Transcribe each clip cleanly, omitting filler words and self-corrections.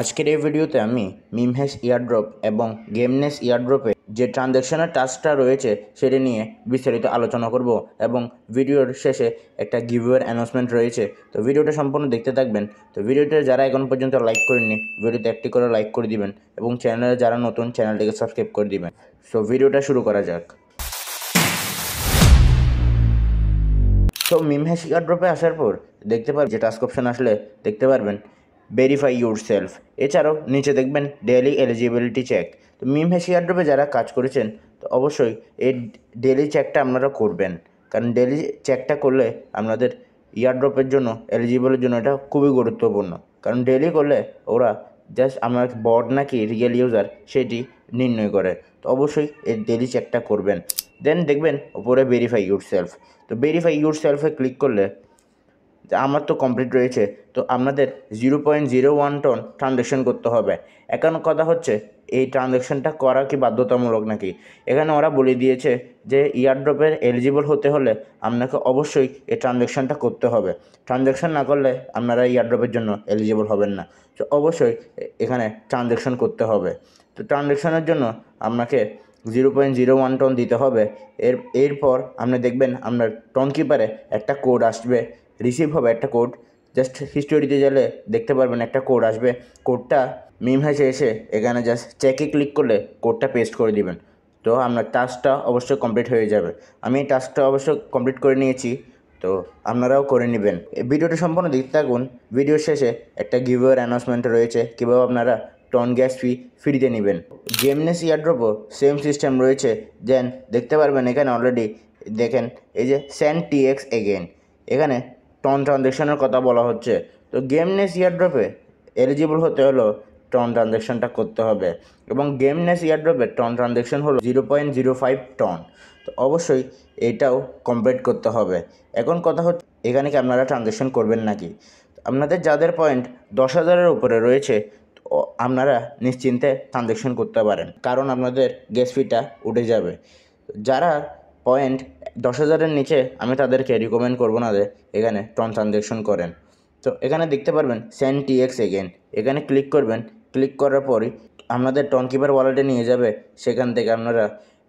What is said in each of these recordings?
আজকের এই ভিডিওতে আমি মিমহ্যাশ ইয়ারড্রপ এবং গেমনেস ইয়ারড্রপে যে ট্রানজ্যাকশনের টাস্কটা রয়েছে সেটা নিয়ে বিস্তারিত আলোচনা করব এবং ভিডিওর শেষে একটা গিভওয়ের অ্যানাউন্সমেন্ট রয়েছে। তো ভিডিওটা সম্পূর্ণ দেখতে থাকবেন। তো ভিডিওটা যারা এখন পর্যন্ত লাইক করেননি ভিডিওতে একটি করে লাইক করে দিবেন এবং চ্যানেলে যারা নতুন চ্যানেলটিকে সাবস্ক্রাইব করে দিবেন। সো ভিডিওটা শুরু করা যাক। তো মিমহ্যাশ ইয়ারড্রপে আসার পর দেখতে পারবেন যে টাস্ক অপশন আসলে দেখতে পারবেন ভেরিফাই ইউর সেলফ। এছাড়াও নিচে দেখবেন ডেইলি এলিজিবিলিটি চেক। তো মিমহ্যাশ ইয়ারড্রপে যারা কাজ করেছেন তো অবশ্যই এই ডেইলি চেকটা আপনারা করবেন, কারণ ডেইলি চেকটা করলে আপনাদের ইয়ারড্রপের জন্য এলিজিবলের জন্য এটা খুবই গুরুত্বপূর্ণ। কারণ ডেইলি করলে ওরা জাস্ট আমার বট নাকি রিয়েল ইউজার সেটি নির্ণয় করে। তো অবশ্যই এই ডেইলি চেকটা করবেন। দেন দেখবেন উপরে ভেরিফাই ইউর সেলফ। তো ভেরিফাই ইউর সেলফে ক্লিক করলে আমার তো কমপ্লিট রয়েছে, তো আপনাদের 0.01 টন ট্রানজ্যাকশন করতে হবে। এখন কথা হচ্ছে এই ট্রানজ্যাকশনটা করা কি বাধ্যতামূলক নাকি। এখানে ওরা বলে দিয়েছে যে ইয়ারড্রপের এলিজিবল হতে হলে আপনাকে অবশ্যই এই ট্রানজ্যাকশনটা করতে হবে। ট্রানজ্যাকশন না করলে আপনারা ইয়ারড্রপের জন্য এলিজিবল হবেন না। তো অবশ্যই এখানে ট্রানজ্যাকশন করতে হবে। তো ট্রানজ্যাকশনের জন্য আপনাকে 0.01 টন দিতে হবে। এরপর আপনি দেখবেন আপনার টন কিপারে একটা কোড আসবে, রিসিভ হবে একটা কোড। জাস্ট হিস্টোরিতে গেলে দেখতে পারবেন একটা কোড আসবে। কোডটা মিমহ্যাশে এসে এখানে জাস্ট চেকে ক্লিক করলে কোডটা পেস্ট করে দিবেন। তো আপনার টাস্কটা অবশ্যই কমপ্লিট হয়ে যাবে। আমি এই টাস্কটা অবশ্যই কমপ্লিট করে নিয়েছি, তো আপনারাও করে নেবেন। এই ভিডিওটা সম্পূর্ণ দেখতে থাকুন। ভিডিওর শেষে একটা গিভওয়ের অ্যানাউন্সমেন্ট রয়েছে কীভাবে আপনারা টন গ্যাস ফ্রিতে নেবেন। গেমনেস ইয়ারড্রপও সেম সিস্টেম রয়েছে। দেন দেখতে পারবেন এখানে অলরেডি দেখেন এই যে সেন্ড টিএক্স এগেন, এখানে টন ট্রানজ্যাকশনের কথা বলা হচ্ছে। তো গেমনেস ইয়ারড্রপে এলিজিবল হতে হলো টন ট্রানজ্যাকশনটা করতে হবে এবং গেমনেস ইয়ারড্রপের টন ট্রানজ্যাকশন হলো 0.05 টন। তো অবশ্যই এটাও কমপ্লিট করতে হবে। এখন কথা হচ্ছে এখানে কি আপনারা ট্রানজ্যাকশন করবেন নাকি। আপনাদের যাদের পয়েন্ট 10,000-এর উপরে রয়েছে আপনারা নিশ্চিন্তে ট্রানজ্যাকশন করতে পারেন, কারণ আপনাদের গ্যাস ফিটা উঠে যাবে। যারা পয়েন্ট 10,000-এর নিচে আমি তাদেরকে রিকমেন্ড করবো না যে এখানে টন ট্রানজ্যাকশন করেন। তো এখানে দেখতে পারবেন সেন্ড টিএক্স এগেন, এখানে ক্লিক করবেন। ক্লিক করার পরই আপনাদের টন কিপার ওয়ালেটে নিয়ে যাবে। সেখান থেকে আপনারা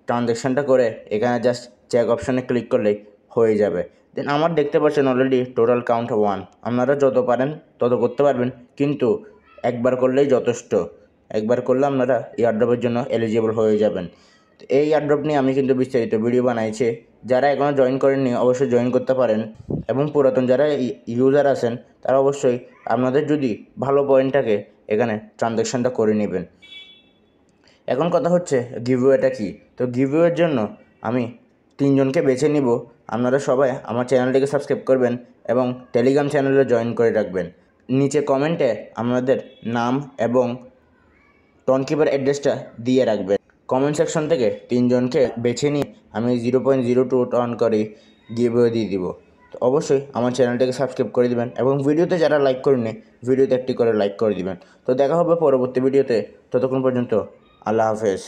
ট্রানজ্যাকশনটা করে এখানে জাস্ট চেক অপশানে ক্লিক করলেই হয়ে যাবে। দেন আমার দেখতে পাচ্ছেন অলরেডি টোটাল কাউন্ট 1। আপনারা যত পারেন তত করতে পারবেন, কিন্তু একবার করলেই যথেষ্ট। একবার করলে আপনারা ইয়ারড্রপের জন্য এলিজিবল হয়ে যাবেন। তো এই ইয়ারড্রপ নিয়ে আমি কিন্তু বিস্তারিত ভিডিও বানাইছি। যারা এখনও জয়েন করেননি অবশ্যই জয়েন করতে পারেন এবং পুরাতন যারা ইউজার আছেন তারা অবশ্যই আপনাদের যদি ভালো পয়েন্ট থাকে এখানে ট্রানজ্যাকশানটা করে নেবেন। এখন কথা হচ্ছে গিভওয়েটা কি। তো গিভওয়ের জন্য আমি 3 জনকে বেছে নিব। আপনারা সবাই আমার চ্যানেলটিকে সাবস্ক্রাইব করবেন এবং টেলিগ্রাম চ্যানেলে জয়েন করে রাখবেন। নিচে কমেন্টে আপনাদের নাম এবং টন কিপার অ্যাড্রেসটা দিয়ে রাখবেন। কমেন্ট সেকশন থেকে 3 জনকে বেছে নিয়ে আমি 0.02 টন করে গিভওয়ে দিয়ে দিব। তো অবশ্যই আমার চ্যানেলটাকে সাবস্ক্রাইব করে দিবেন এবং ভিডিওতে যারা লাইক করেননি ভিডিওতে একটি করে লাইক করে দিবেন। তো দেখা হবে পরবর্তী ভিডিওতে। ততক্ষণ পর্যন্ত আল্লাহ হাফেজ।